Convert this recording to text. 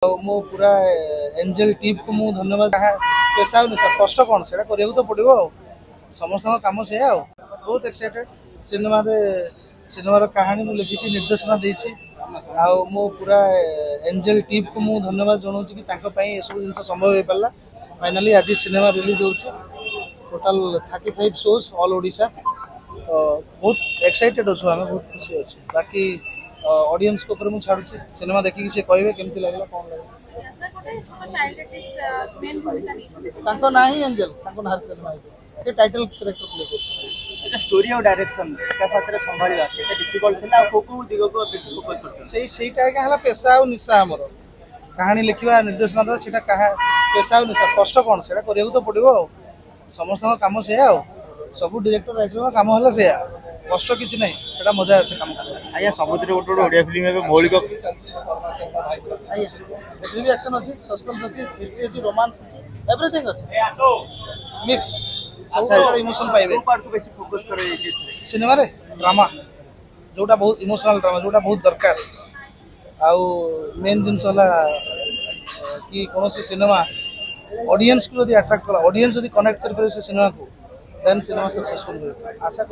मो पूरा angel team को मु धन्यवाद पेशा कष्ट कौन से तो पड़ो समस्त कम से बहुत एक्साइटेड सिनेमार कहानी मुझे लिखी निर्देशना देती मो पूरा एंजेल टीम को मु धन्यवाद जनाऊँ कि ये सब जिन संभव हो पारा फाइनाली आज सिनेमा रिलीज हो टोटाल 35 शोज ऑल ओडिशा तो बहुत एक्साइटेड अच्छु आम बहुत खुशी अच्छे बाकी ऑडियंस को ऊपर मुझे छाड़ू सिनेमा देखिए सी कहे केमती लगला कौन लगे ना ही एंजेल ना सिनेमा ये टाइटल कैरेक्टर प्ले कर स्टोरी और डायरेक्शन का साथ संभाळिबा केते डिफिकल्ट थिला को को दिगो को बेसी फोकस करछ सेटा के हला पेशा और निशा हमर कहानी लिखिबा निर्देशना दो सेटा कहा पेशा और निशा कष्ट कोन सेटा करियो तो पड़िबो समस्त काम से सब डायरेक्टर राइटर काम हला से कष्ट किछि नै सेटा मजा आसे काम कर आया समुद्र गोटो ओडिया फिल्म एबे मौलिक आया एथि भी एक्शन अछि सस्पेंस अछि हिस्ट्री अछि रोमांस अछि एवरीथिंग अछि मिक्स सब इमोशन पाइबे पार्ट को बेसी फोकस करे सिनेमा रे ड्रामा जोटा बहुत इमोशनल ड्रामा जोटा बहुत दरकार आउ मेन जिनस होला कि कोनोसी सिनेमा ऑडियंस को यदि अट्रैक्ट कला ऑडियंस यदि कनेक्ट कर पारे से सिनेमा को देन सिनेमा सक्सेसफुल हो आशा